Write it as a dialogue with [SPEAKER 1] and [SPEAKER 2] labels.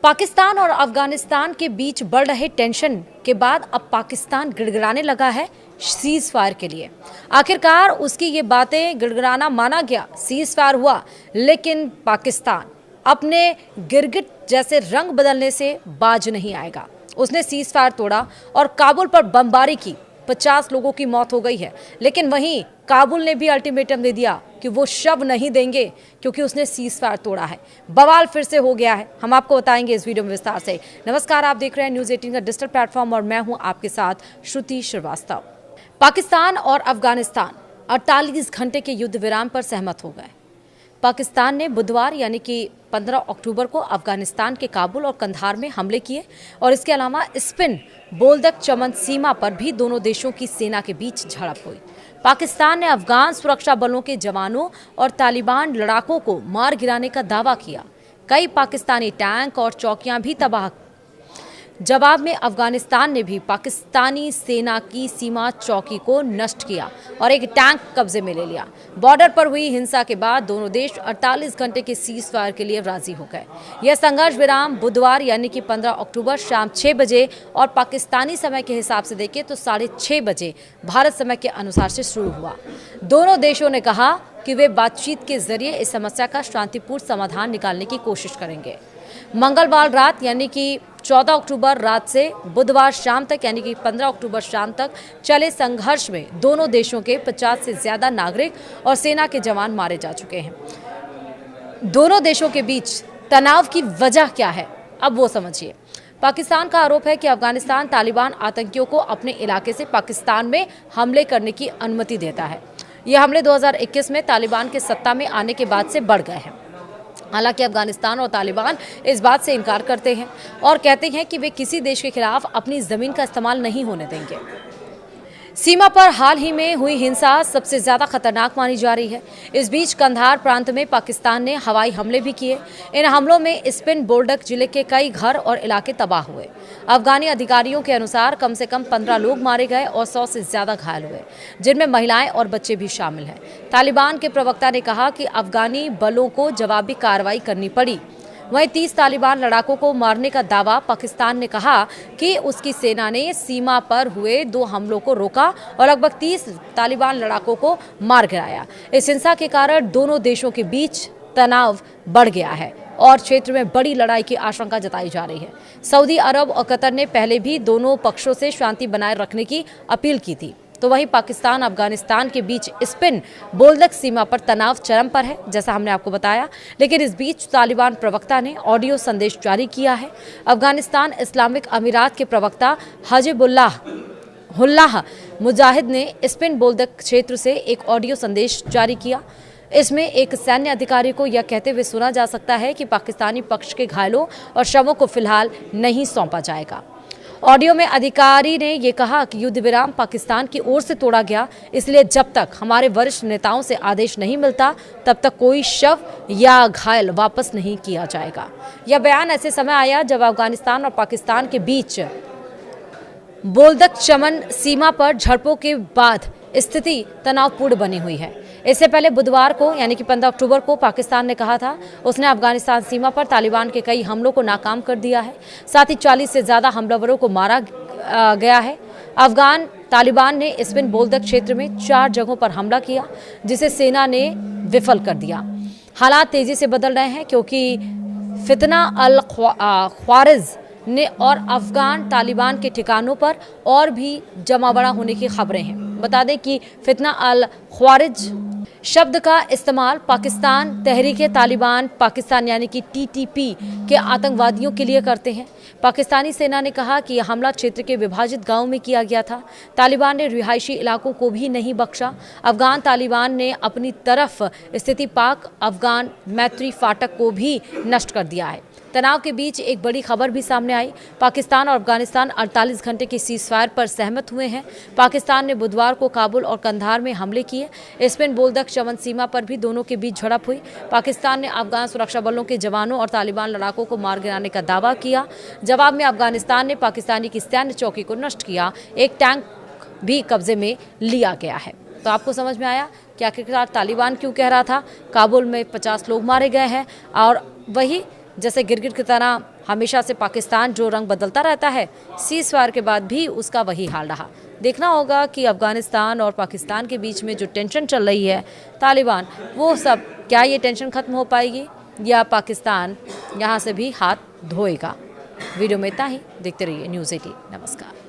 [SPEAKER 1] पाकिस्तान और अफगानिस्तान के बीच बढ़ रहे टेंशन के बाद अब पाकिस्तान गिड़गिड़ाने लगा है सीज फायर के लिए। आखिरकार उसकी ये बातें गिड़गिड़ाना माना गया, सीज फायर हुआ, लेकिन पाकिस्तान अपने गिरगिट जैसे रंग बदलने से बाज नहीं आएगा। उसने सीज फायर तोड़ा और काबुल पर बमबारी की। 50 लोगों की मौत हो गई है, लेकिन वहीं काबुल ने भी अल्टीमेटम दे दिया कि वो शव नहीं देंगे क्योंकि उसने सीज फायर तोड़ा है। बवाल फिर से हो गया है, हम आपको बताएंगे इस वीडियो में विस्तार से। नमस्कार, आप देख रहे हैं न्यूज़ 18 का डिजिटल प्लेटफॉर्म और मैं हूं आपके साथ श्रुति श्रीवास्तव। पाकिस्तान और अफगानिस्तान 48 घंटे के युद्ध विराम पर सहमत हो गए। पाकिस्तान ने बुधवार यानी कि 15 अक्टूबर को अफगानिस्तान के काबुल और कंधार में हमले किए और इसके अलावा स्पिन बोल्दक चमन सीमा पर भी दोनों देशों की सेना के बीच झड़प हुई। पाकिस्तान ने अफगान सुरक्षा बलों के जवानों और तालिबान लड़ाकों को मार गिराने का दावा किया। कई पाकिस्तानी टैंक और चौकियां भी तबाह। जवाब में अफगानिस्तान ने भी पाकिस्तानी सेना की सीमा चौकी को नष्ट किया और एक टैंक कब्जे में ले लिया। बॉर्डर पर हुई हिंसा के बाद दोनों देश 48 घंटे के सीज फायर के लिए राजी हो गए। यह संघर्ष विराम बुधवार यानी कि 15 अक्टूबर शाम 6 बजे और पाकिस्तानी समय के हिसाब से देखें तो 6:30 बजे भारत समय के अनुसार से शुरू हुआ। दोनों देशों ने कहा कि वे बातचीत के जरिए इस समस्या का शांतिपूर्ण समाधान निकालने की कोशिश करेंगे। मंगलवार रात यानी कि 14 अक्टूबर रात से बुधवार शाम तक यानी कि 15 अक्टूबर शाम तक चले संघर्ष में दोनों देशों के 50 से ज्यादा नागरिक और सेना के जवान मारे जा चुके हैं। दोनों देशों के बीच तनाव की वजह क्या है, अब वो समझिए। पाकिस्तान का आरोप है कि अफगानिस्तान तालिबान आतंकियों को अपने इलाके से पाकिस्तान में हमले करने की अनुमति देता है। ये हमले 2021 में तालिबान के सत्ता में आने के बाद से बढ़ गए हैं। हालांकि अफगानिस्तान और तालिबान इस बात से इनकार करते हैं और कहते हैं कि वे किसी देश के खिलाफ अपनी जमीन का इस्तेमाल नहीं होने देंगे। सीमा पर हाल ही में हुई हिंसा सबसे ज्यादा खतरनाक मानी जा रही है। इस बीच कंधार प्रांत में पाकिस्तान ने हवाई हमले भी किए। इन हमलों में स्पिन बोल्डक जिले के कई घर और इलाके तबाह हुए। अफगानी अधिकारियों के अनुसार कम से कम 15 लोग मारे गए और 100 से ज्यादा घायल हुए, जिनमें महिलाएं और बच्चे भी शामिल हैं। तालिबान के प्रवक्ता ने कहा कि अफगानी बलों को जवाबी कार्रवाई करनी पड़ी। वहीं 30 तालिबान लड़ाकों को मारने का दावा। पाकिस्तान ने कहा कि उसकी सेना ने सीमा पर हुए 2 हमलों को रोका और लगभग 30 तालिबान लड़ाकों को मार गिराया। इस हिंसा के कारण दोनों देशों के बीच तनाव बढ़ गया है और क्षेत्र में बड़ी लड़ाई की आशंका जताई जा रही है। सऊदी अरब और कतर ने पहले भी दोनों पक्षों से शांति बनाए रखने की अपील की थी। तो वहीं पाकिस्तान अफगानिस्तान के बीच स्पिन बोल्दक सीमा पर तनाव चरम पर है, जैसा हमने आपको बताया। लेकिन इस बीच तालिबान प्रवक्ता ने ऑडियो संदेश जारी किया है। अफगानिस्तान इस्लामिक अमीरात के प्रवक्ता हजबुल्लाह मुजाहिद ने स्पिन बोल्दक क्षेत्र से एक ऑडियो संदेश जारी किया। इसमें एक सैन्य अधिकारी को यह कहते हुए सुना जा सकता है कि पाकिस्तानी पक्ष के घायलों और शवों को फिलहाल नहीं सौंपा जाएगा। ऑडियो में अधिकारी ने यह कहा कि युद्ध विराम पाकिस्तान की ओर से तोड़ा गया, इसलिए जब तक हमारे वरिष्ठ नेताओं से आदेश नहीं मिलता तब तक कोई शव या घायल वापस नहीं किया जाएगा। यह बयान ऐसे समय आया जब अफगानिस्तान और पाकिस्तान के बीच बोल्दक चमन सीमा पर झड़पों के बाद स्थिति तनावपूर्ण बनी हुई है। इससे पहले बुधवार को यानी कि 15 अक्टूबर को पाकिस्तान ने कहा था उसने अफगानिस्तान सीमा पर तालिबान के कई हमलों को नाकाम कर दिया है। साथ ही 40 से ज्यादा हमलावरों को मारा गया है। अफगान तालिबान ने स्पिन बोल्दक क्षेत्र में 4 जगहों पर हमला किया, जिसे सेना ने विफल कर दिया। हालात तेजी से बदल रहे हैं क्योंकि फितना अल ख्वारिज ने और अफगान तालिबान के ठिकानों पर और भी जमावड़ा होने की खबरें हैं। बता दें कि फितना अल ख्वारिज शब्द का इस्तेमाल पाकिस्तान तहरीके तालिबान पाकिस्तान यानी कि TTP के आतंकवादियों के लिए करते हैं। पाकिस्तानी सेना ने कहा कि यह हमला क्षेत्र के विभाजित गांवों में किया गया था। तालिबान ने रिहायशी इलाकों को भी नहीं बख्शा। अफगान तालिबान ने अपनी तरफ स्थिति पाक अफगान मैत्री फाटक को भी नष्ट कर दिया है। तनाव के बीच एक बड़ी खबर भी सामने आई। पाकिस्तान और अफगानिस्तान 48 घंटे की सीज फायर पर सहमत हुए हैं। पाकिस्तान ने बुधवार को काबुल और कंधार में हमले किए। स्पिन बोल्दक चमन सीमा पर भी दोनों के बीच झड़प हुई। पाकिस्तान ने अफगान सुरक्षा बलों के जवानों और तालिबान लड़ाकों को मार गिराने का दावा किया। जवाब में अफगानिस्तान ने पाकिस्तानी की सैन्य चौकी को नष्ट किया। एक टैंक भी कब्जे में लिया गया है। तो आपको समझ में आया कि आखिरकार तालिबान क्यों कह रहा था काबुल में 50 लोग मारे गए हैं और वही जैसे गिरगिट की तरह हमेशा से पाकिस्तान जो रंग बदलता रहता है, सीज़ फायर के बाद भी उसका वही हाल रहा। देखना होगा कि अफ़गानिस्तान और पाकिस्तान के बीच में जो टेंशन चल रही है तालिबान, वो सब क्या ये टेंशन ख़त्म हो पाएगी या पाकिस्तान यहाँ से भी हाथ धोएगा। वीडियो में इतना ही। देखते रहिए न्यूज़ 18। नमस्कार।